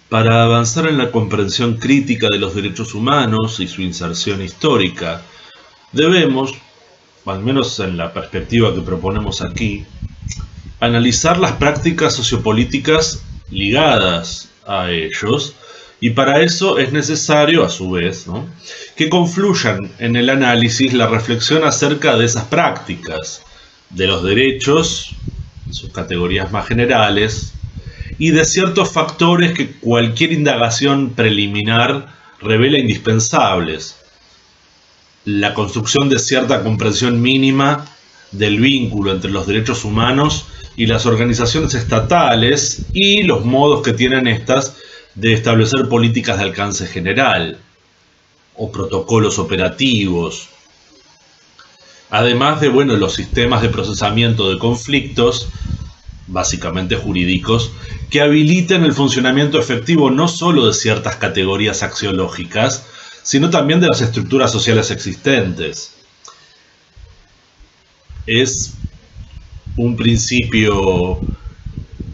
Para avanzar en la comprensión crítica de los derechos humanos y su inserción histórica, debemos, al menos en la perspectiva que proponemos aquí, analizar las prácticas sociopolíticas ligadas a ellos, y para eso es necesario, a su vez, ¿no?, que confluyan en el análisis la reflexión acerca de esas prácticas, de los derechos, en sus categorías más generales, y de ciertos factores que cualquier indagación preliminar revela indispensables. La construcción de cierta comprensión mínima del vínculo entre los derechos humanos y las organizaciones estatales y los modos que tienen estas de establecer políticas de alcance general o protocolos operativos. Además de, los sistemas de procesamiento de conflictos, básicamente jurídicos, que habiliten el funcionamiento efectivo no solo de ciertas categorías axiológicas, sino también de las estructuras sociales existentes. Es un principio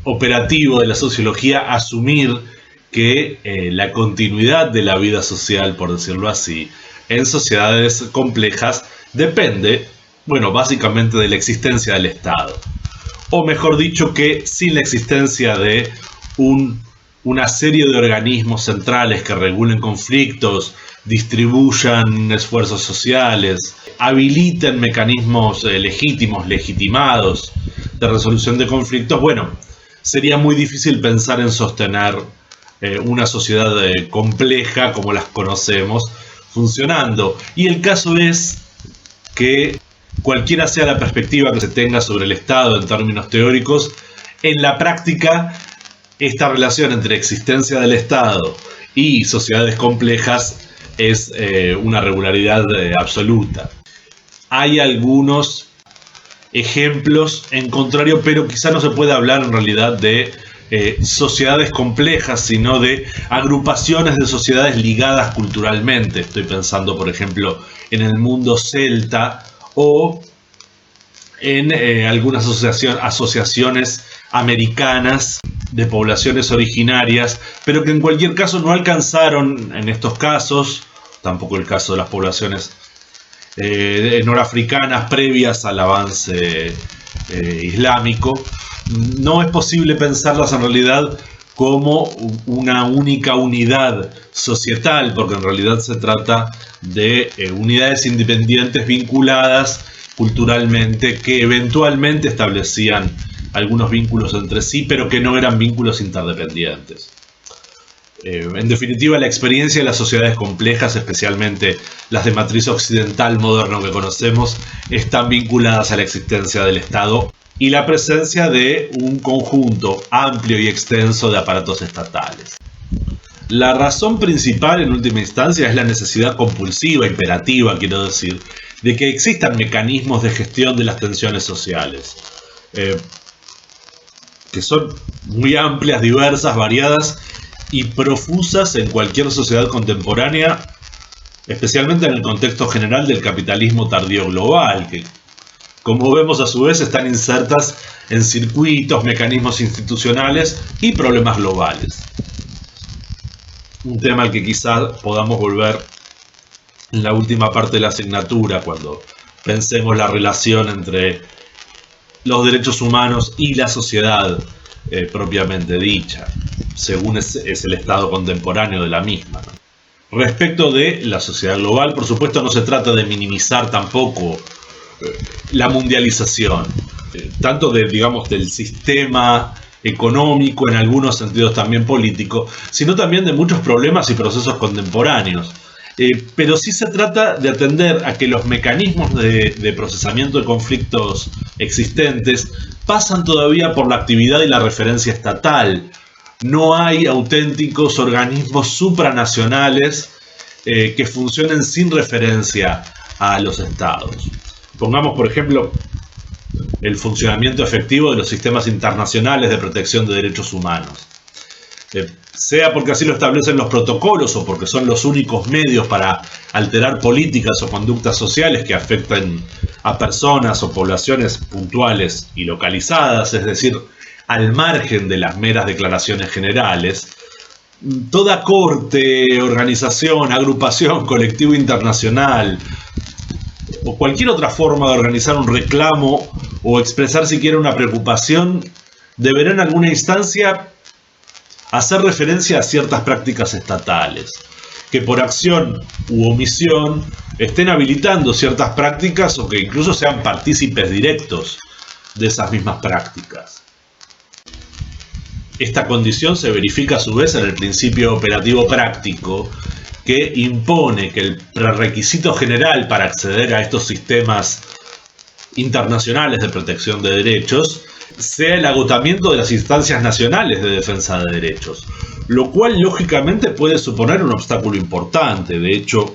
operativo de la sociología asumir que la continuidad de la vida social, por decirlo así, en sociedades complejas depende, básicamente de la existencia del Estado. O mejor dicho, que sin la existencia de una serie de organismos centrales que regulen conflictos, distribuyan esfuerzos sociales, habiliten mecanismos legitimados de resolución de conflictos, sería muy difícil pensar en sostener una sociedad compleja como las conocemos funcionando. Y el caso es que cualquiera sea la perspectiva que se tenga sobre el Estado en términos teóricos, en la práctica esta relación entre existencia del Estado y sociedades complejas es una regularidad absoluta. Hay algunos ejemplos en contrario, pero quizá no se puede hablar en realidad de sociedades complejas, sino de agrupaciones de sociedades ligadas culturalmente. Estoy pensando, por ejemplo, en el mundo celta o en algunas asociaciones americanas de poblaciones originarias, pero que en cualquier caso no alcanzaron en estos casos, tampoco el caso de las poblaciones norafricanas previas al avance islámico. No es posible pensarlas en realidad como una única unidad societal, porque en realidad se trata de unidades independientes vinculadas culturalmente, que eventualmente establecían algunos vínculos entre sí, pero que no eran vínculos interdependientes. En definitiva, la experiencia de las sociedades complejas, especialmente las de matriz occidental moderno que conocemos, están vinculadas a la existencia del Estado y la presencia de un conjunto amplio y extenso de aparatos estatales. La razón principal, en última instancia, es la necesidad compulsiva, imperativa, quiero decir, de que existan mecanismos de gestión de las tensiones sociales, que son muy amplias, diversas, variadas y profusas en cualquier sociedad contemporánea, especialmente en el contexto general del capitalismo tardío global, que, como vemos, a su vez están insertas en circuitos, mecanismos institucionales y problemas globales. Un tema al que quizás podamos volver en la última parte de la asignatura, cuando pensemos la relación entre los derechos humanos y la sociedad propiamente dicha, según es el estado contemporáneo de la misma, ¿no? Respecto de la sociedad global, por supuesto, no se trata de minimizar tampoco la mundialización, tanto del sistema económico, en algunos sentidos también político, sino también de muchos problemas y procesos contemporáneos. Pero sí se trata de atender a que los mecanismos de procesamiento de conflictos existentes pasan todavía por la actividad y la referencia estatal. No hay auténticos organismos supranacionales que funcionen sin referencia a los estados. Pongamos, por ejemplo, el funcionamiento efectivo de los sistemas internacionales de protección de derechos humanos. Sea porque así lo establecen los protocolos o porque son los únicos medios para alterar políticas o conductas sociales que afecten a personas o poblaciones puntuales y localizadas, es decir, al margen de las meras declaraciones generales, toda corte, organización, agrupación, colectivo internacional o cualquier otra forma de organizar un reclamo o expresar siquiera una preocupación deberá en alguna instancia hacer referencia a ciertas prácticas estatales que por acción u omisión estén habilitando ciertas prácticas o que incluso sean partícipes directos de esas mismas prácticas. Esta condición se verifica a su vez en el principio operativo práctico, que impone que el prerequisito general para acceder a estos sistemas internacionales de protección de derechos sea el agotamiento de las instancias nacionales de defensa de derechos, lo cual lógicamente puede suponer un obstáculo importante, de hecho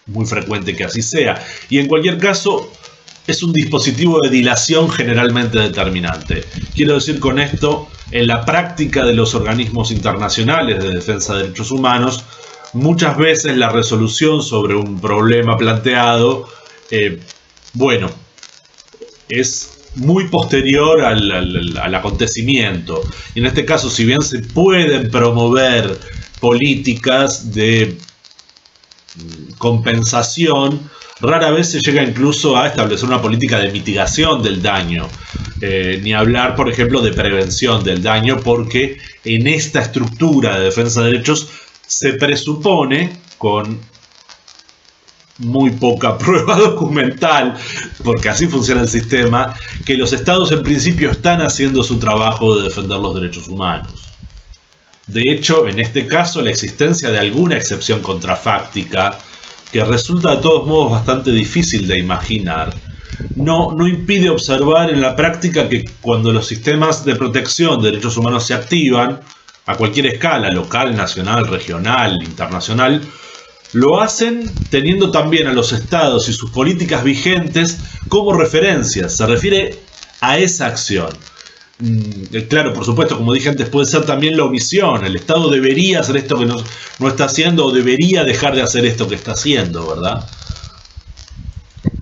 muy frecuente que así sea, y en cualquier caso es un dispositivo de dilación generalmente determinante. Quiero decir con esto, en la práctica de los organismos internacionales de defensa de derechos humanos, muchas veces la resolución sobre un problema planteado, es muy posterior al acontecimiento. Y en este caso, si bien se pueden promover políticas de compensación, rara vez se llega incluso a establecer una política de mitigación del daño, ni hablar, por ejemplo, de prevención del daño, porque en esta estructura de defensa de derechos se presupone, con muy poca prueba documental, porque así funciona el sistema, que los estados en principio están haciendo su trabajo de defender los derechos humanos. De hecho, en este caso, la existencia de alguna excepción contrafáctica, que resulta de todos modos bastante difícil de imaginar, no impide observar en la práctica que cuando los sistemas de protección de derechos humanos se activan, a cualquier escala, local, nacional, regional, internacional, lo hacen teniendo también a los estados y sus políticas vigentes como referencias. Se refiere a esa acción. Claro, por supuesto, como dije antes, puede ser también la omisión. El Estado debería hacer esto que no está haciendo, o debería dejar de hacer esto que está haciendo, ¿verdad?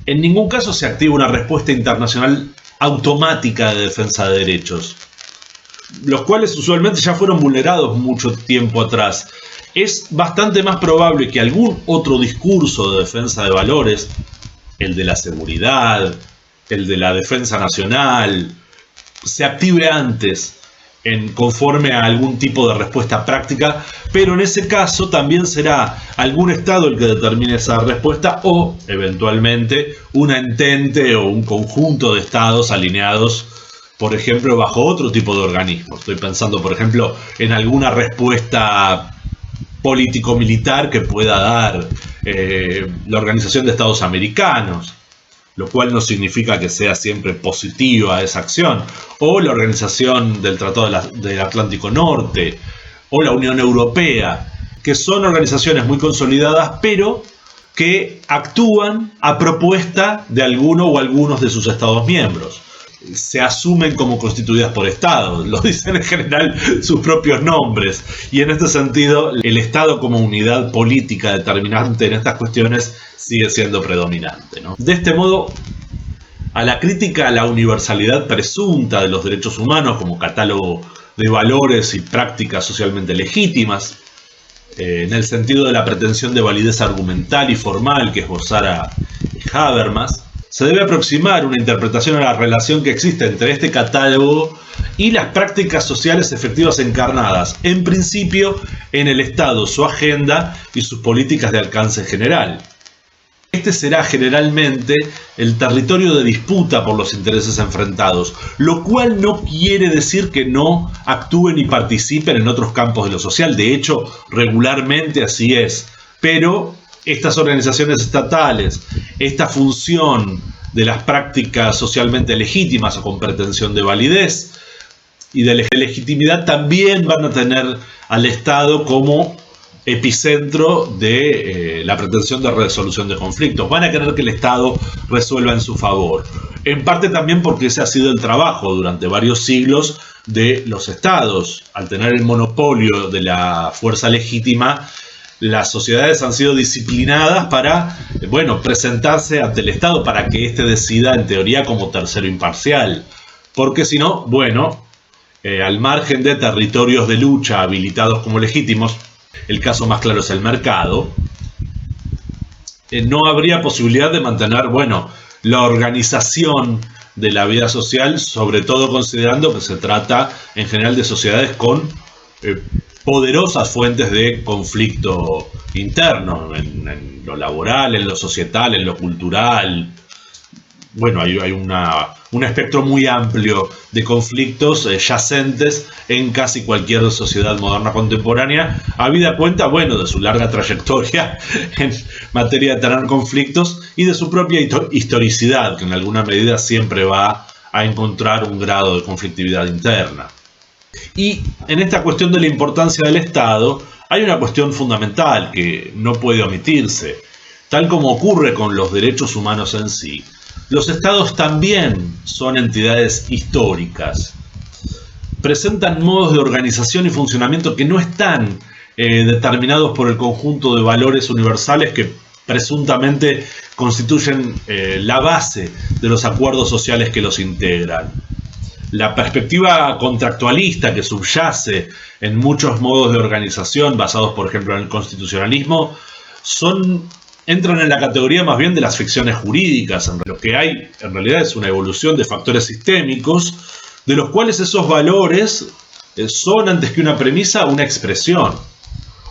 En ningún caso se activa una respuesta internacional automática de defensa de derechos, los cuales usualmente ya fueron vulnerados mucho tiempo atrás. Es bastante más probable que algún otro discurso de defensa de valores, el de la seguridad, el de la defensa nacional, se active antes, conforme a algún tipo de respuesta práctica, pero en ese caso también será algún estado el que determine esa respuesta, o eventualmente un entente o un conjunto de estados alineados, por ejemplo, bajo otro tipo de organismo. Estoy pensando, por ejemplo, en alguna respuesta político-militar que pueda dar la Organización de Estados Americanos, lo cual no significa que sea siempre positiva esa acción, o la Organización del Tratado del Atlántico Norte, o la Unión Europea, que son organizaciones muy consolidadas, pero que actúan a propuesta de alguno o algunos de sus Estados miembros. Se asumen como constituidas por Estados, lo dicen en general sus propios nombres, y en este sentido el Estado como unidad política determinante en estas cuestiones sigue siendo predominante, ¿no? De este modo, a la crítica a la universalidad presunta de los derechos humanos como catálogo de valores y prácticas socialmente legítimas, en el sentido de la pretensión de validez argumental y formal que esbozara Habermas, se debe aproximar una interpretación a la relación que existe entre este catálogo y las prácticas sociales efectivas encarnadas, en principio, en el Estado, su agenda y sus políticas de alcance general. Este será generalmente el territorio de disputa por los intereses enfrentados, lo cual no quiere decir que no actúen y participen en otros campos de lo social. De hecho, regularmente así es. Pero estas organizaciones estatales, esta función de las prácticas socialmente legítimas o con pretensión de validez y de legitimidad, también van a tener al Estado como epicentro de la pretensión de resolución de conflictos. Van a querer que el Estado resuelva en su favor. En parte también porque ese ha sido el trabajo durante varios siglos de los Estados. Al tener el monopolio de la fuerza legítima, las sociedades han sido disciplinadas para, presentarse ante el Estado para que éste decida, en teoría, como tercero imparcial. Porque si no, al margen de territorios de lucha habilitados como legítimos, el caso más claro es el mercado, no habría posibilidad de mantener, bueno, la organización de la vida social, sobre todo considerando que se trata en general de sociedades con poderosas fuentes de conflicto interno, en lo laboral, en lo societal, en lo cultural. Bueno, hay un espectro muy amplio de conflictos yacentes en casi cualquier sociedad moderna contemporánea, habida cuenta, bueno, de su larga trayectoria en materia de tener conflictos y de su propia historicidad, que en alguna medida siempre va a encontrar un grado de conflictividad interna. Y en esta cuestión de la importancia del Estado, hay una cuestión fundamental que no puede omitirse. Tal como ocurre con los derechos humanos en sí, los estados también son entidades históricas. Presentan modos de organización y funcionamiento que no están determinados por el conjunto de valores universales que presuntamente constituyen la base de los acuerdos sociales que los integran. La perspectiva contractualista que subyace en muchos modos de organización basados, por ejemplo, en el constitucionalismo, entran en la categoría más bien de las ficciones jurídicas. Lo que hay en realidad es una evolución de factores sistémicos, de los cuales esos valores son, antes que una premisa, una expresión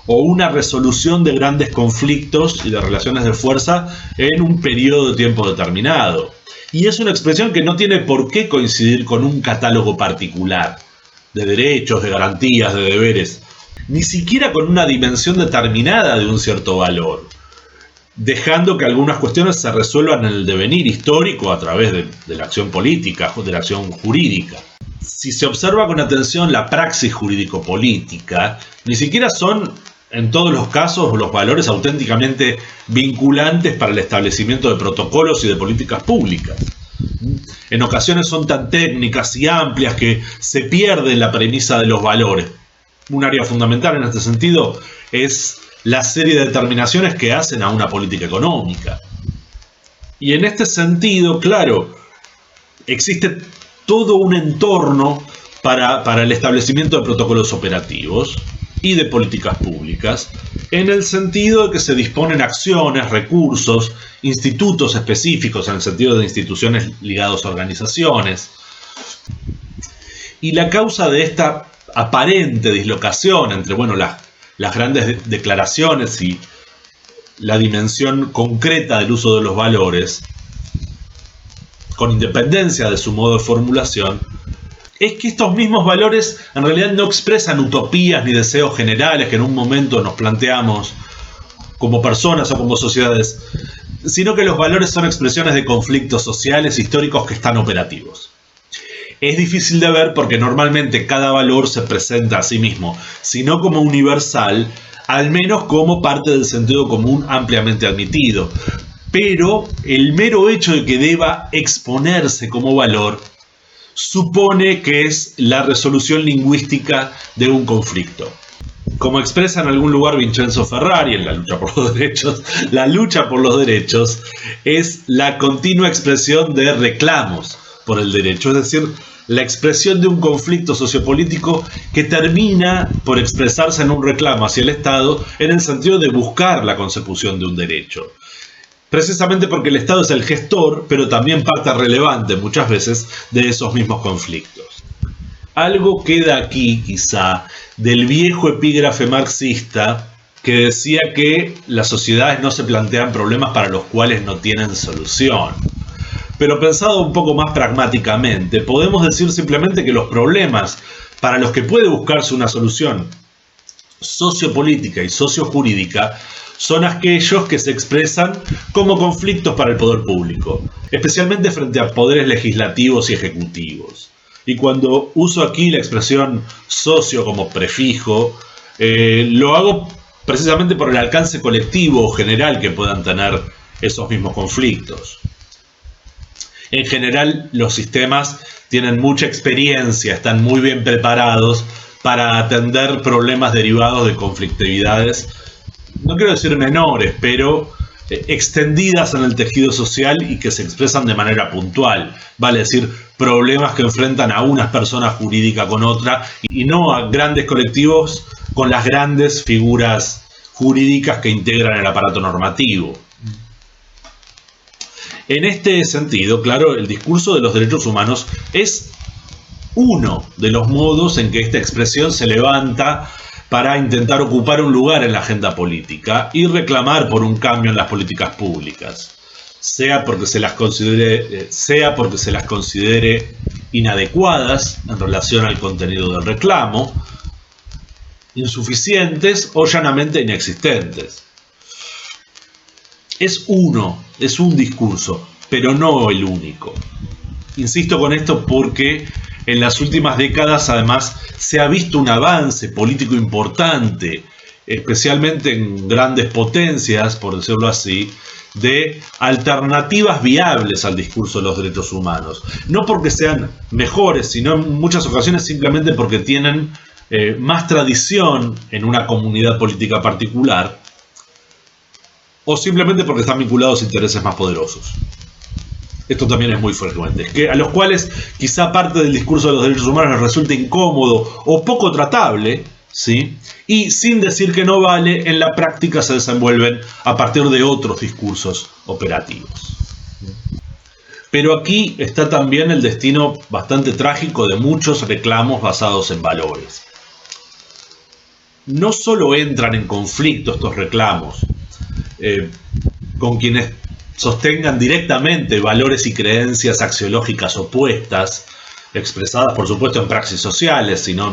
o una resolución de grandes conflictos y de relaciones de fuerza en un periodo de tiempo determinado. Y es una expresión que no tiene por qué coincidir con un catálogo particular de derechos, de garantías, de deberes, ni siquiera con una dimensión determinada de un cierto valor, dejando que algunas cuestiones se resuelvan en el devenir histórico a través de la acción política, de la acción jurídica. Si se observa con atención la praxis jurídico-política, ni siquiera son en todos los casos los valores auténticamente vinculantes para el establecimiento de protocolos y de políticas públicas. En ocasiones son tan técnicas y amplias que se pierde la premisa de los valores. Un área fundamental en este sentido es la serie de determinaciones que hacen a una política económica. Y en este sentido, claro, existe todo un entorno para el establecimiento de protocolos operativos y de políticas públicas, en el sentido de que se disponen acciones, recursos, institutos específicos, en el sentido de instituciones ligadas a organizaciones. Y la causa de esta aparente dislocación entre, bueno, las grandes declaraciones y la dimensión concreta del uso de los valores, con independencia de su modo de formulación, es que estos mismos valores en realidad no expresan utopías ni deseos generales que en un momento nos planteamos como personas o como sociedades, sino que los valores son expresiones de conflictos sociales históricos que están operativos. Es difícil de ver porque normalmente cada valor se presenta a sí mismo, si no como universal, al menos como parte del sentido común ampliamente admitido. Pero el mero hecho de que deba exponerse como valor supone que es la resolución lingüística de un conflicto. Como expresa en algún lugar Vincenzo Ferrari en La lucha por los derechos, la lucha por los derechos es la continua expresión de reclamos por el derecho, es decir, la expresión de un conflicto sociopolítico que termina por expresarse en un reclamo hacia el Estado en el sentido de buscar la consecución de un derecho. Precisamente porque el Estado es el gestor, pero también parte relevante muchas veces de esos mismos conflictos. Algo queda aquí, quizá, del viejo epígrafe marxista que decía que las sociedades no se plantean problemas para los cuales no tienen solución. Pero pensado un poco más pragmáticamente, podemos decir simplemente que los problemas para los que puede buscarse una solución sociopolítica y sociojurídica son aquellos que se expresan como conflictos para el poder público, especialmente frente a poderes legislativos y ejecutivos. Y cuando uso aquí la expresión socio como prefijo, lo hago precisamente por el alcance colectivo o general que puedan tener esos mismos conflictos. En general, los sistemas tienen mucha experiencia, están muy bien preparados para atender problemas derivados de conflictividades, no quiero decir menores, pero extendidas en el tejido social y que se expresan de manera puntual, vale decir, problemas que enfrentan a unas personas jurídicas con otra y no a grandes colectivos con las grandes figuras jurídicas que integran el aparato normativo. En este sentido, claro, el discurso de los derechos humanos es uno de los modos en que esta expresión se levanta para intentar ocupar un lugar en la agenda política y reclamar por un cambio en las políticas públicas, sea porque se las considere inadecuadas en relación al contenido del reclamo, insuficientes o llanamente inexistentes. Es un discurso, pero no el único. Insisto con esto porque en las últimas décadas además se ha visto un avance político importante, especialmente en grandes potencias, por decirlo así, de alternativas viables al discurso de los derechos humanos. No porque sean mejores, sino en muchas ocasiones simplemente porque tienen más tradición en una comunidad política particular, o simplemente porque están vinculados a intereses más poderosos. Esto también es muy frecuente, a los cuales quizá parte del discurso de los derechos humanos les resulte incómodo o poco tratable, ¿sí? Y sin decir que no vale, en la práctica se desenvuelven a partir de otros discursos operativos. Pero aquí está también el destino bastante trágico de muchos reclamos basados en valores. No solo entran en conflicto estos reclamos con quienes sostengan directamente valores y creencias axiológicas opuestas, expresadas por supuesto en praxis sociales, si no,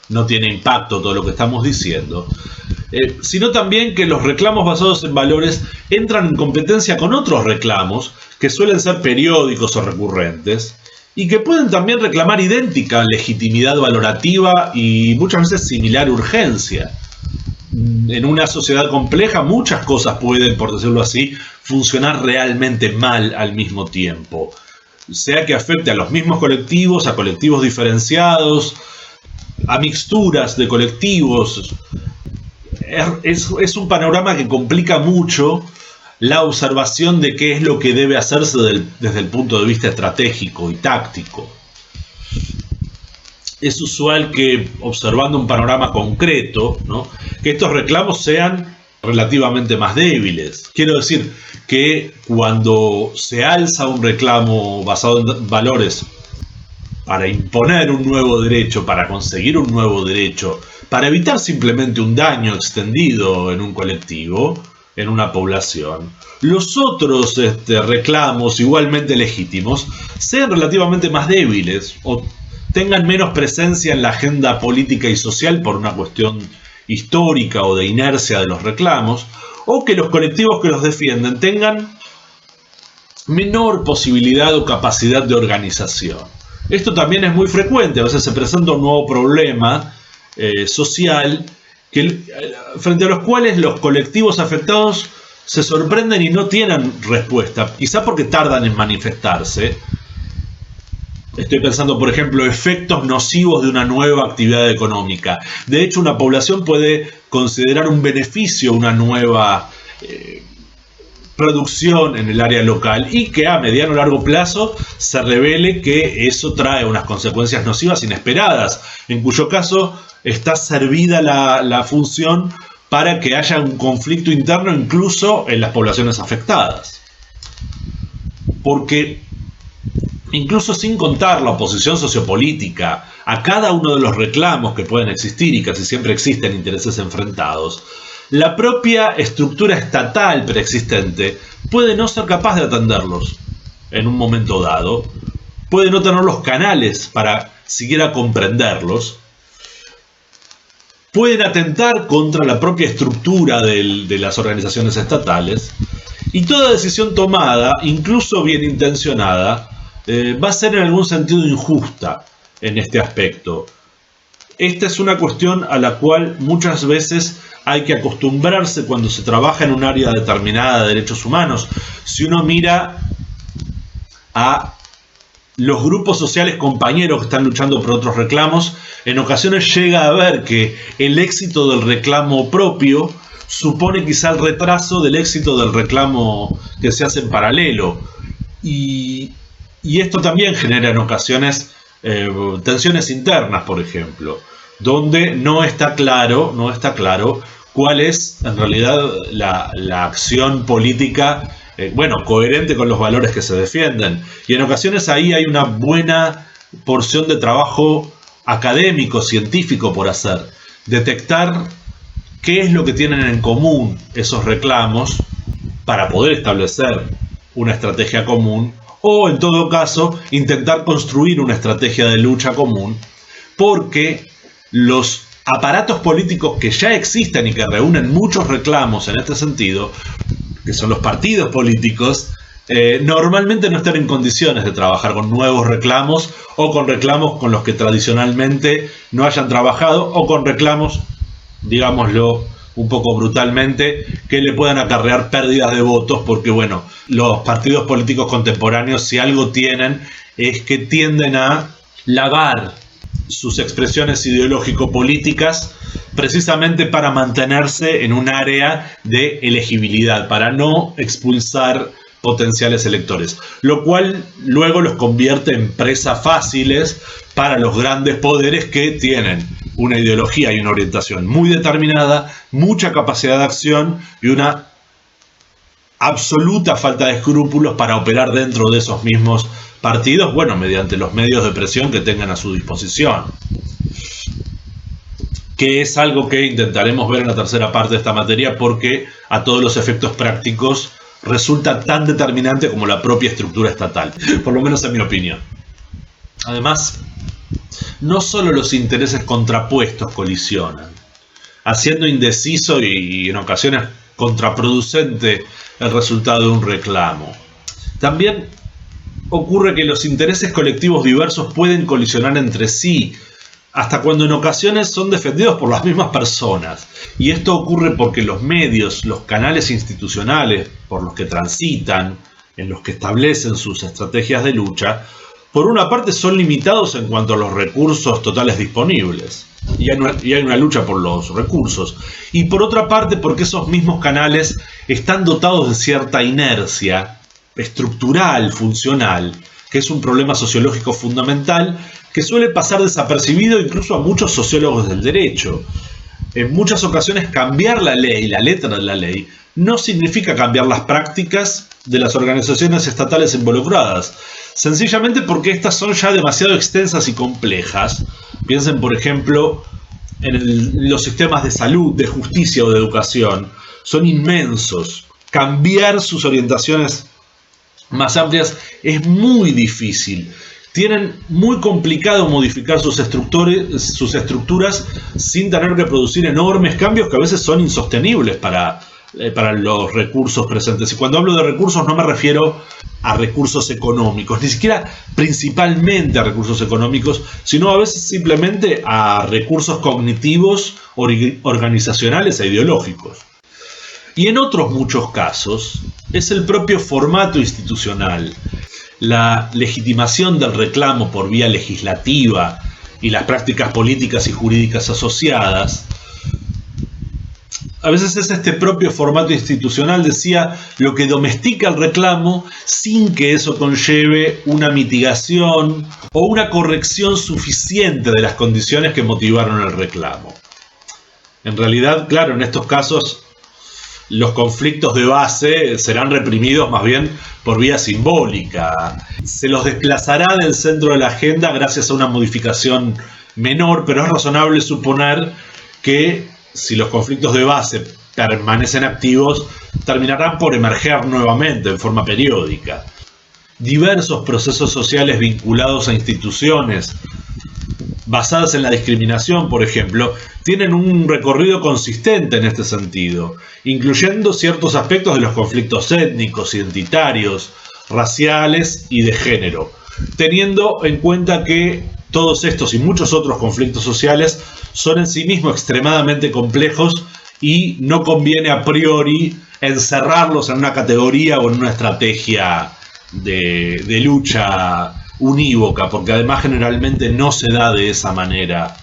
no tiene impacto todo lo que estamos diciendo, sino también que los reclamos basados en valores entran en competencia con otros reclamos que suelen ser periódicos o recurrentes y que pueden también reclamar idéntica legitimidad valorativa y muchas veces similar urgencia. En una sociedad compleja muchas cosas pueden, por decirlo así, funcionar realmente mal al mismo tiempo, sea que afecte a los mismos colectivos, a colectivos diferenciados, a mixturas de colectivos. Es un panorama que complica mucho la observación de qué es lo que debe hacerse desde el punto de vista estratégico y táctico. Es usual que, observando un panorama concreto, ¿no?, que estos reclamos sean relativamente más débiles. Quiero decir que cuando se alza un reclamo basado en valores para imponer un nuevo derecho, para conseguir un nuevo derecho, para evitar simplemente un daño extendido en un colectivo, en una población, los otros reclamos igualmente legítimos sean relativamente más débiles o tengan menos presencia en la agenda política y social por una cuestión histórica o de inercia de los reclamos, o que los colectivos que los defienden tengan menor posibilidad o capacidad de organización. Esto también es muy frecuente, a veces se presenta un nuevo problema social frente a los cuales los colectivos afectados se sorprenden y no tienen respuesta, quizá porque tardan en manifestarse. Estoy pensando, por ejemplo, efectos nocivos de una nueva actividad económica. De hecho, una población puede considerar un beneficio una nueva producción en el área local y que a mediano o largo plazo se revele que eso trae unas consecuencias nocivas inesperadas, en cuyo caso está servida la función para que haya un conflicto interno incluso en las poblaciones afectadas. Porque incluso sin contar la oposición sociopolítica a cada uno de los reclamos que pueden existir y casi siempre existen intereses enfrentados, la propia estructura estatal preexistente puede no ser capaz de atenderlos en un momento dado, puede no tener los canales para siquiera comprenderlos, pueden atentar contra la propia estructura de las organizaciones estatales, y toda decisión tomada, incluso bien intencionada, va a ser en algún sentido injusta en este aspecto. Esta es una cuestión a la cual muchas veces hay que acostumbrarse cuando se trabaja en un área determinada de derechos humanos. Si uno mira a los grupos sociales compañeros que están luchando por otros reclamos, en ocasiones llega a ver que el éxito del reclamo propio supone quizá el retraso del éxito del reclamo que se hace en paralelo. Y esto también genera en ocasiones tensiones internas, por ejemplo, donde no está claro cuál es en realidad la acción política, coherente con los valores que se defienden. Y en ocasiones ahí hay una buena porción de trabajo académico, científico por hacer. Detectar qué es lo que tienen en común esos reclamos para poder establecer una estrategia común, o en todo caso intentar construir una estrategia de lucha común, porque los aparatos políticos que ya existen y que reúnen muchos reclamos en este sentido, que son los partidos políticos, normalmente no están en condiciones de trabajar con nuevos reclamos o con reclamos con los que tradicionalmente no hayan trabajado, o con reclamos, digámoslo un poco brutalmente, que le puedan acarrear pérdidas de votos, porque los partidos políticos contemporáneos, si algo tienen, es que tienden a lavar sus expresiones ideológico-políticas precisamente para mantenerse en un área de elegibilidad, para no expulsar potenciales electores, lo cual luego los convierte en presas fáciles para los grandes poderes que tienen una ideología y una orientación muy determinada, mucha capacidad de acción y una absoluta falta de escrúpulos para operar dentro de esos mismos partidos, mediante los medios de presión que tengan a su disposición. Que es algo que intentaremos ver en la tercera parte de esta materia, porque a todos los efectos prácticos resulta tan determinante como la propia estructura estatal, por lo menos en mi opinión. Además, no solo los intereses contrapuestos colisionan, haciendo indeciso y en ocasiones contraproducente el resultado de un reclamo. También ocurre que los intereses colectivos diversos pueden colisionar entre sí, hasta cuando en ocasiones son defendidos por las mismas personas. Y esto ocurre porque los medios, los canales institucionales por los que transitan, en los que establecen sus estrategias de lucha, por una parte son limitados en cuanto a los recursos totales disponibles, y hay una lucha por los recursos, y por otra parte porque esos mismos canales están dotados de cierta inercia estructural, funcional, que es un problema sociológico fundamental que suele pasar desapercibido incluso a muchos sociólogos del derecho. En muchas ocasiones cambiar la ley, la letra de la ley, no significa cambiar las prácticas de las organizaciones estatales involucradas, sencillamente porque estas son ya demasiado extensas y complejas. Piensen, por ejemplo, en los sistemas de salud, de justicia o de educación. Son inmensos. Cambiar sus orientaciones más amplias es muy difícil. Tienen muy complicado modificar sus estructuras sin tener que producir enormes cambios que a veces son insostenibles para los recursos presentes. Y cuando hablo de recursos no me refiero a recursos económicos, ni siquiera principalmente a recursos económicos, sino a veces simplemente a recursos cognitivos, organizacionales e ideológicos. Y en otros muchos casos es el propio formato institucional, la legitimación del reclamo por vía legislativa y las prácticas políticas y jurídicas asociadas. A veces es este propio formato institucional, decía, lo que domestica el reclamo sin que eso conlleve una mitigación o una corrección suficiente de las condiciones que motivaron el reclamo. En realidad, claro, en estos casos los conflictos de base serán reprimidos más bien por vía simbólica. Se los desplazará del centro de la agenda gracias a una modificación menor, pero es razonable suponer que si los conflictos de base permanecen activos, terminarán por emerger nuevamente en forma periódica. Diversos procesos sociales vinculados a instituciones basadas en la discriminación, por ejemplo, tienen un recorrido consistente en este sentido, incluyendo ciertos aspectos de los conflictos étnicos, identitarios, raciales y de género, teniendo en cuenta que todos estos y muchos otros conflictos sociales son en sí mismos extremadamente complejos y no conviene a priori encerrarlos en una categoría o en una estrategia de lucha unívoca, porque además generalmente no se da de esa manera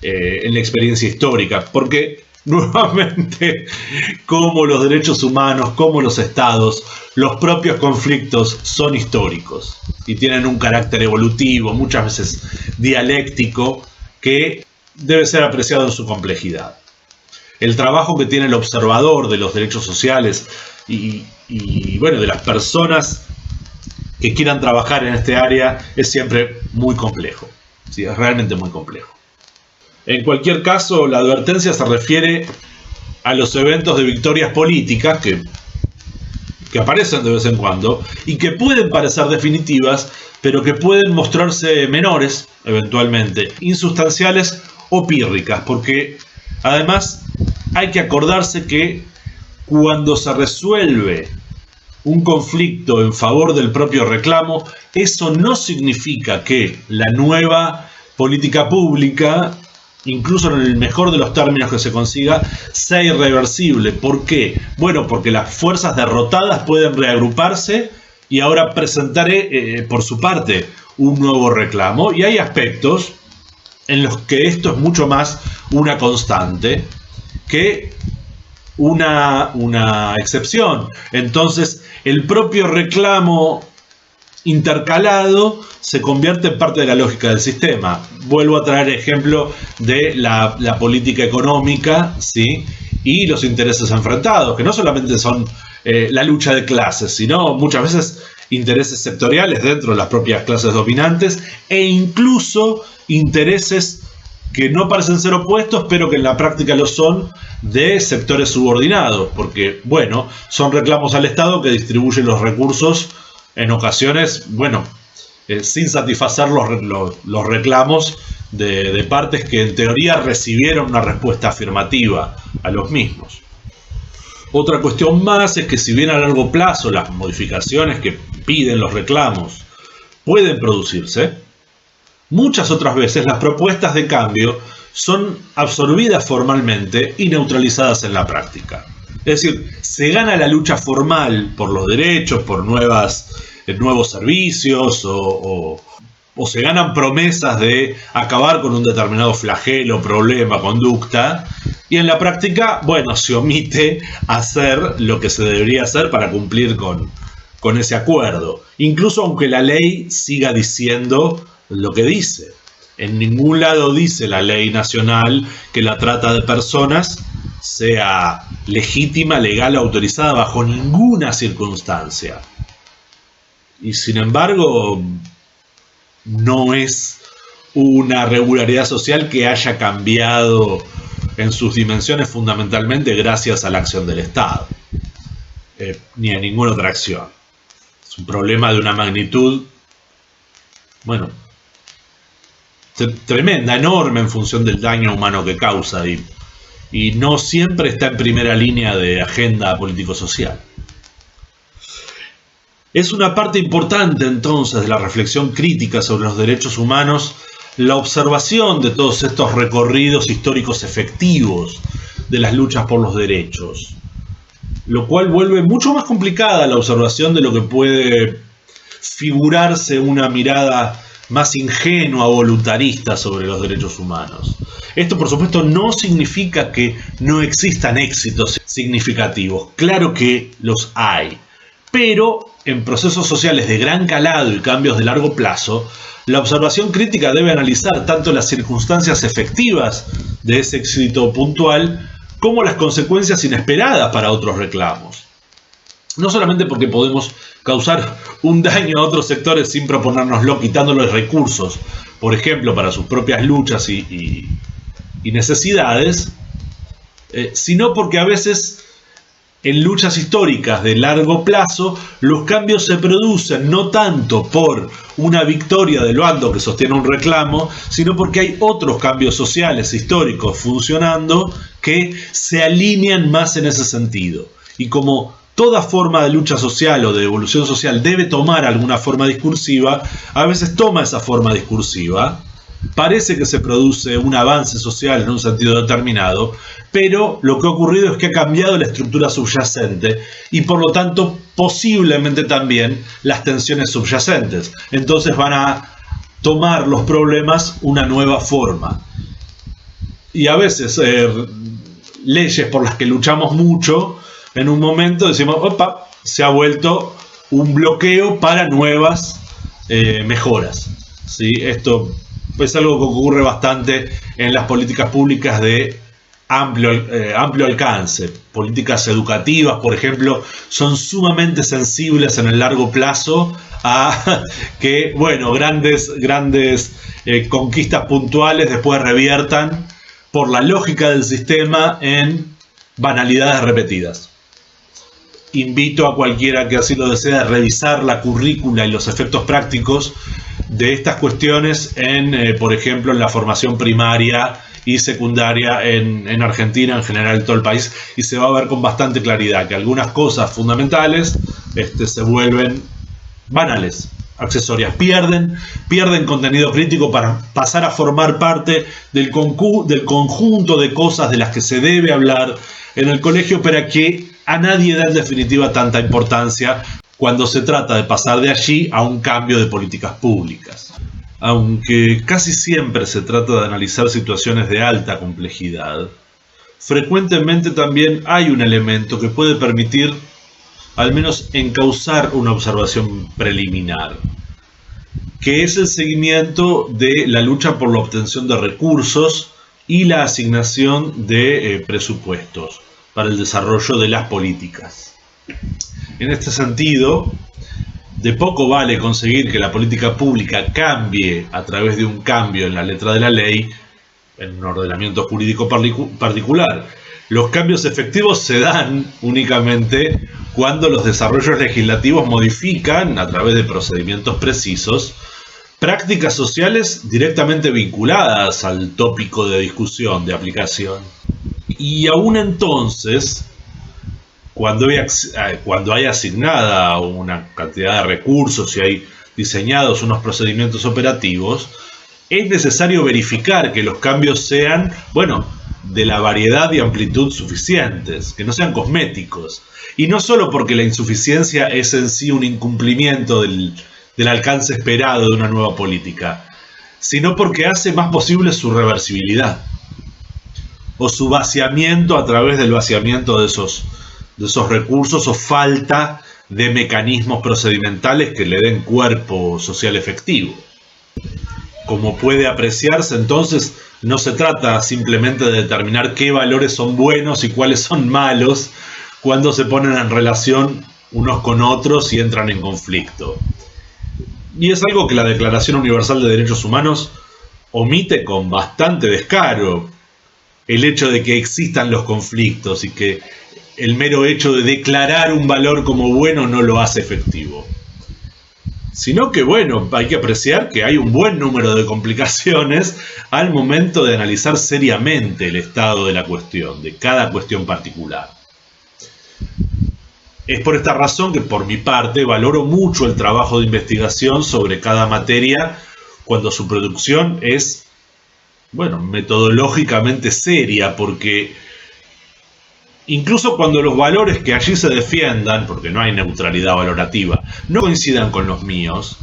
en la experiencia histórica, porque nuevamente cómo los derechos humanos, cómo los estados, los propios conflictos son históricos y tienen un carácter evolutivo, muchas veces dialéctico, que debe ser apreciado en su complejidad. El trabajo que tiene el observador de los derechos sociales y bueno, de las personas que quieran trabajar en este área es siempre muy complejo. Sí, es realmente muy complejo. En cualquier caso, la advertencia se refiere a los eventos de victorias políticas que aparecen de vez en cuando y que pueden parecer definitivas, pero que pueden mostrarse menores, eventualmente, insustanciales o pírricas, porque además hay que acordarse que cuando se resuelve un conflicto en favor del propio reclamo, eso no significa que la nueva política pública, incluso en el mejor de los términos que se consiga, sea irreversible. ¿Por qué? Bueno, porque las fuerzas derrotadas pueden reagruparse y ahora presentar por su parte un nuevo reclamo. Y hay aspectos en los que esto es mucho más una constante que una excepción. Entonces, el propio reclamo intercalado se convierte en parte de la lógica del sistema. Vuelvo a traer ejemplo de la política económica, ¿sí? Y los intereses enfrentados, que no solamente son la lucha de clases, sino muchas veces intereses sectoriales dentro de las propias clases dominantes e incluso intereses que no parecen ser opuestos, pero que en la práctica lo son, de sectores subordinados, porque, bueno, son reclamos al Estado que distribuyen los recursos en ocasiones, bueno, sin satisfacer los reclamos de partes que en teoría recibieron una respuesta afirmativa a los mismos. Otra cuestión más es que si bien a largo plazo las modificaciones que piden los reclamos pueden producirse, muchas otras veces las propuestas de cambio son absorbidas formalmente y neutralizadas en la práctica. Es decir, se gana la lucha formal por los derechos, por nuevos servicios o se ganan promesas de acabar con un determinado flagelo, problema, conducta, y en la práctica, bueno, se omite hacer lo que se debería hacer para cumplir con ese acuerdo, incluso aunque la ley siga diciendo lo que dice. En ningún lado dice la ley nacional que la trata de personas sea legítima, legal o autorizada bajo ninguna circunstancia. Y sin embargo, no es una regularidad social que haya cambiado en sus dimensiones fundamentalmente gracias a la acción del Estado, ni a ninguna otra acción. Es un problema de una magnitud, bueno, tremenda, enorme en función del daño humano que causa y no siempre está en primera línea de agenda político-social. Es una parte importante entonces de la reflexión crítica sobre los derechos humanos la observación de todos estos recorridos históricos efectivos de las luchas por los derechos, lo cual vuelve mucho más complicada la observación de lo que puede figurarse una mirada más ingenua o voluntarista sobre los derechos humanos. Esto, por supuesto, no significa que no existan éxitos significativos. Claro que los hay. Pero en procesos sociales de gran calado y cambios de largo plazo, la observación crítica debe analizar tanto las circunstancias efectivas de ese éxito puntual como las consecuencias inesperadas para otros reclamos. No solamente porque podemos causar un daño a otros sectores sin proponérnoslo, quitándoles recursos, por ejemplo, para sus propias luchas y necesidades, sino porque a veces en luchas históricas de largo plazo los cambios se producen no tanto por una victoria del bando que sostiene un reclamo, sino porque hay otros cambios sociales históricos funcionando que se alinean más en ese sentido. Y como toda forma de lucha social o de evolución social debe tomar alguna forma discursiva, a veces toma esa forma discursiva, parece que se produce un avance social en un sentido determinado, pero lo que ha ocurrido es que ha cambiado la estructura subyacente y por lo tanto posiblemente también las tensiones subyacentes. Entonces van a tomar los problemas una nueva forma. Y a veces leyes por las que luchamos mucho, en un momento decimos, opa, se ha vuelto un bloqueo para nuevas mejoras. ¿Sí? Esto es algo que ocurre bastante en las políticas públicas de amplio alcance. Políticas educativas, por ejemplo, son sumamente sensibles en el largo plazo a que, bueno, grandes conquistas puntuales después reviertan por la lógica del sistema en banalidades repetidas. Invito a cualquiera que así lo desee a revisar la currícula y los efectos prácticos de estas cuestiones por ejemplo, en la formación primaria y secundaria en Argentina, en general en todo el país, y se va a ver con bastante claridad que algunas cosas fundamentales se vuelven banales, accesorias, pierden contenido crítico para pasar a formar parte del conjunto de cosas de las que se debe hablar en el colegio, pero que a nadie da en definitiva tanta importancia cuando se trata de pasar de allí a un cambio de políticas públicas. Aunque casi siempre se trata de analizar situaciones de alta complejidad, frecuentemente también hay un elemento que puede permitir al menos encauzar una observación preliminar, que es el seguimiento de la lucha por la obtención de recursos y la asignación de presupuestos para el desarrollo de las políticas. En este sentido, de poco vale conseguir que la política pública cambie a través de un cambio en la letra de la ley, en un ordenamiento jurídico particular. Los cambios efectivos se dan únicamente cuando los desarrollos legislativos modifican, a través de procedimientos precisos, prácticas sociales directamente vinculadas al tópico de discusión, de aplicación. Y aún entonces, cuando hay asignada una cantidad de recursos y hay diseñados unos procedimientos operativos, es necesario verificar que los cambios sean, de la variedad y amplitud suficientes, que no sean cosméticos. Y no solo porque la insuficiencia es en sí un incumplimiento del alcance esperado de una nueva política, sino porque hace más posible su reversibilidad o su vaciamiento a través del vaciamiento de esos recursos o falta de mecanismos procedimentales que le den cuerpo social efectivo. Como puede apreciarse, entonces, no se trata simplemente de determinar qué valores son buenos y cuáles son malos cuando se ponen en relación unos con otros y entran en conflicto. Y es algo que la Declaración Universal de Derechos Humanos omite con bastante descaro, el hecho de que existan los conflictos y que el mero hecho de declarar un valor como bueno no lo hace efectivo. Sino que, hay que apreciar que hay un buen número de complicaciones al momento de analizar seriamente el estado de la cuestión, de cada cuestión particular. Es por esta razón que, por mi parte, valoro mucho el trabajo de investigación sobre cada materia cuando su producción es, metodológicamente seria, porque incluso cuando los valores que allí se defiendan, porque no hay neutralidad valorativa, no coincidan con los míos,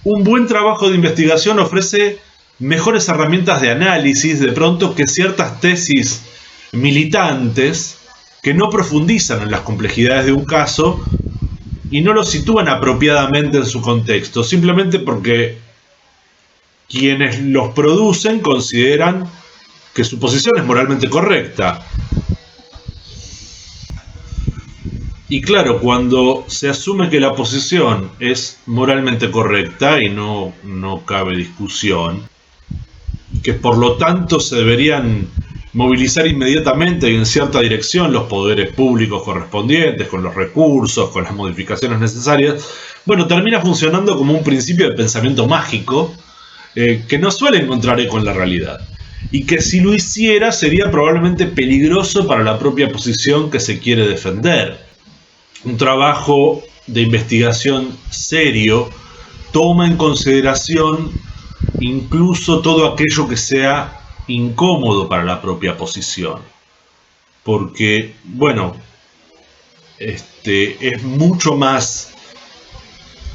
un buen trabajo de investigación ofrece mejores herramientas de análisis de pronto que ciertas tesis militantes que no profundizan en las complejidades de un caso y no lo sitúan apropiadamente en su contexto, simplemente porque quienes los producen consideran que su posición es moralmente correcta. Y claro, cuando se asume que la posición es moralmente correcta y no cabe discusión, que por lo tanto se deberían movilizar inmediatamente y en cierta dirección los poderes públicos correspondientes, con los recursos, con las modificaciones necesarias, termina funcionando como un principio de pensamiento mágico que no suele encontrar eco en la realidad. Y que si lo hiciera sería probablemente peligroso para la propia posición que se quiere defender. Un trabajo de investigación serio toma en consideración incluso todo aquello que sea incómodo para la propia posición. Porque, es mucho más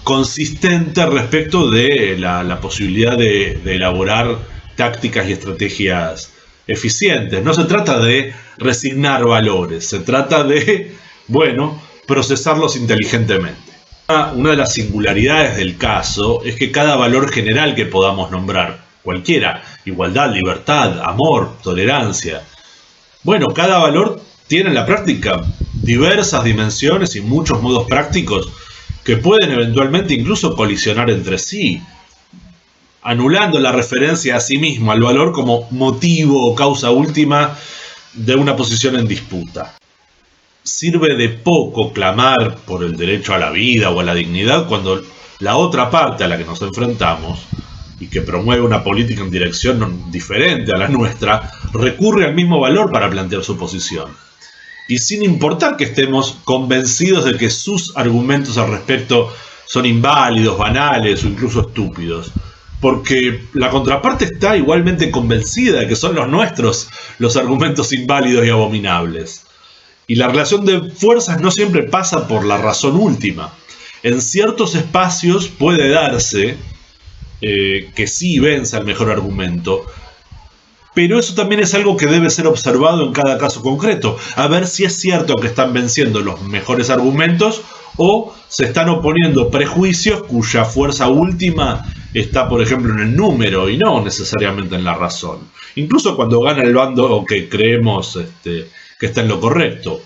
consistente respecto de la posibilidad de elaborar tácticas y estrategias eficientes. No se trata de resignar valores, se trata de, bueno, procesarlos inteligentemente. Una de las singularidades del caso es que cada valor general que podamos nombrar, cualquiera, igualdad, libertad, amor, tolerancia, bueno, cada valor tiene en la práctica diversas dimensiones y muchos modos prácticos que pueden eventualmente incluso colisionar entre sí, anulando la referencia a sí mismo al valor como motivo o causa última de una posición en disputa. Sirve de poco clamar por el derecho a la vida o a la dignidad cuando la otra parte a la que nos enfrentamos y que promueve una política en dirección diferente a la nuestra recurre al mismo valor para plantear su posición. Y sin importar que estemos convencidos de que sus argumentos al respecto son inválidos, banales o incluso estúpidos, porque la contraparte está igualmente convencida de que son los nuestros los argumentos inválidos y abominables. Y la relación de fuerzas no siempre pasa por la razón última. En ciertos espacios puede darse que sí venza el mejor argumento, pero eso también es algo que debe ser observado en cada caso concreto, a ver si es cierto que están venciendo los mejores argumentos o se están oponiendo prejuicios cuya fuerza última está, por ejemplo, en el número y no necesariamente en la razón. Incluso cuando gana el bando que creemos que está en lo correcto.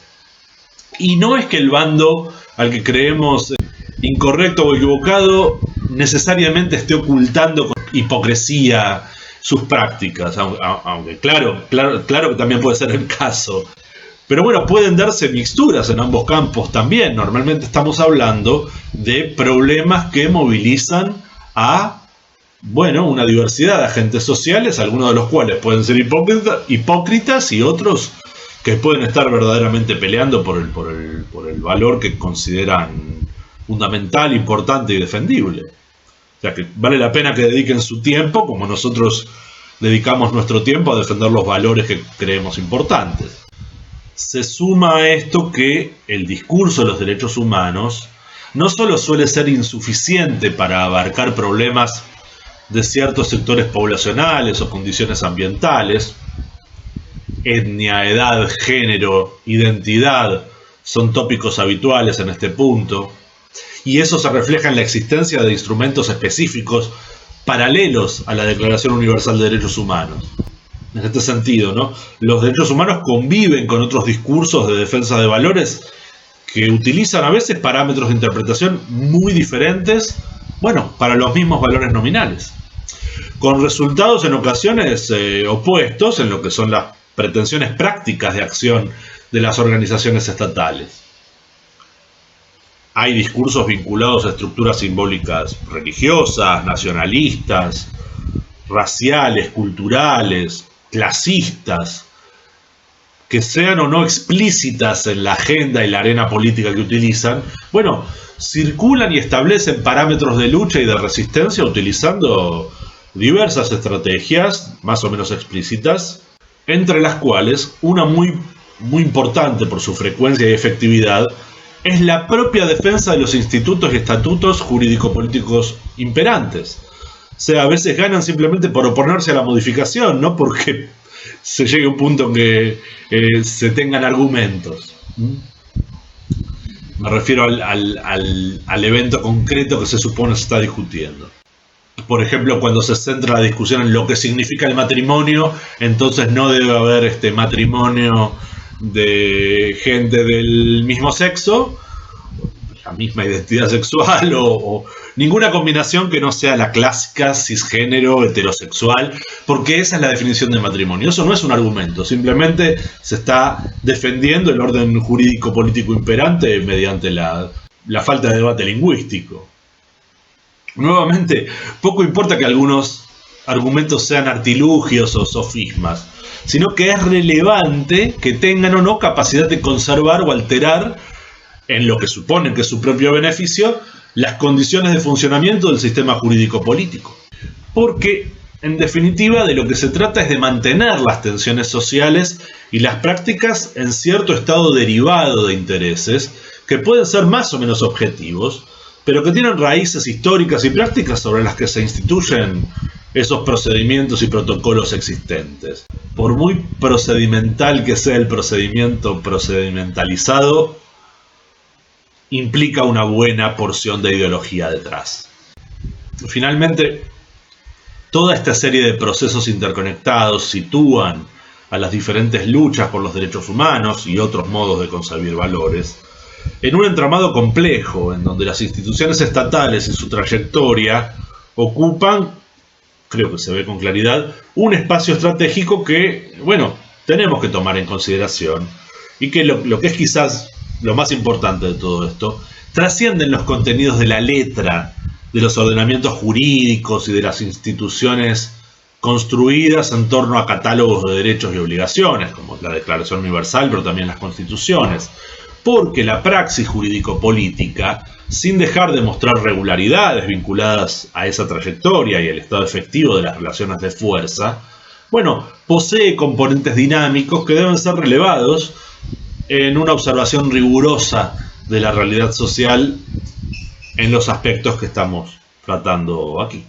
Y no es que el bando al que creemos incorrecto o equivocado necesariamente esté ocultando con hipocresía sus prácticas, aunque claro que también puede ser el caso. Pero bueno, pueden darse mixturas en ambos campos también. Normalmente estamos hablando de problemas que movilizan a, bueno, una diversidad de agentes sociales, algunos de los cuales pueden ser hipócritas y otros que pueden estar verdaderamente peleando por el valor que consideran fundamental, importante y defendible. O sea que vale la pena que dediquen su tiempo, como nosotros dedicamos nuestro tiempo a defender los valores que creemos importantes. Se suma a esto que el discurso de los derechos humanos no solo suele ser insuficiente para abarcar problemas de ciertos sectores poblacionales o condiciones ambientales, etnia, edad, género, identidad son tópicos habituales en este punto, y eso se refleja en la existencia de instrumentos específicos paralelos a la Declaración Universal de Derechos Humanos. En este sentido, ¿no? Los derechos humanos conviven con otros discursos de defensa de valores que utilizan a veces parámetros de interpretación muy diferentes, bueno, para los mismos valores nominales, con resultados en ocasiones opuestos en lo que son las pretensiones prácticas de acción de las organizaciones estatales. Hay discursos vinculados a estructuras simbólicas religiosas, nacionalistas, raciales, culturales, clasistas, que sean o no explícitas en la agenda y la arena política que utilizan, bueno, circulan y establecen parámetros de lucha y de resistencia utilizando diversas estrategias, más o menos explícitas, entre las cuales una muy importante por su frecuencia y efectividad es la propia defensa de los institutos y estatutos jurídico-políticos imperantes. O sea, a veces ganan simplemente por oponerse a la modificación, no porque se llegue a un punto en que se tengan argumentos. Me refiero al evento concreto que se supone se está discutiendo. Por ejemplo, cuando se centra la discusión en lo que significa el matrimonio, entonces no debe haber matrimonio de gente del mismo sexo, la misma identidad sexual o ninguna combinación que no sea la clásica cisgénero heterosexual, porque esa es la definición de matrimonio. Eso no es un argumento, simplemente se está defendiendo el orden jurídico político imperante mediante la falta de debate lingüístico. Nuevamente, poco importa que algunos argumentos sean artilugios o sofismas, sino que es relevante que tengan o no capacidad de conservar o alterar, en lo que suponen que es su propio beneficio, las condiciones de funcionamiento del sistema jurídico político. Porque, en definitiva, de lo que se trata es de mantener las tensiones sociales y las prácticas en cierto estado derivado de intereses que pueden ser más o menos objetivos, pero que tienen raíces históricas y prácticas sobre las que se instituyen esos procedimientos y protocolos existentes. Por muy procedimental que sea el procedimiento procedimentalizado, implica una buena porción de ideología detrás. Finalmente, toda esta serie de procesos interconectados sitúan a las diferentes luchas por los derechos humanos y otros modos de concebir valores en un entramado complejo, en donde las instituciones estatales y su trayectoria ocupan, creo que se ve con claridad, un espacio estratégico que, bueno, tenemos que tomar en consideración, y que lo que es quizás lo más importante de todo esto, trascienden los contenidos de la letra, de los ordenamientos jurídicos y de las instituciones construidas en torno a catálogos de derechos y obligaciones, como la Declaración Universal, pero también las constituciones, porque la praxis jurídico-política, sin dejar de mostrar regularidades vinculadas a esa trayectoria y el estado efectivo de las relaciones de fuerza, bueno, posee componentes dinámicos que deben ser relevados en una observación rigurosa de la realidad social en los aspectos que estamos tratando aquí.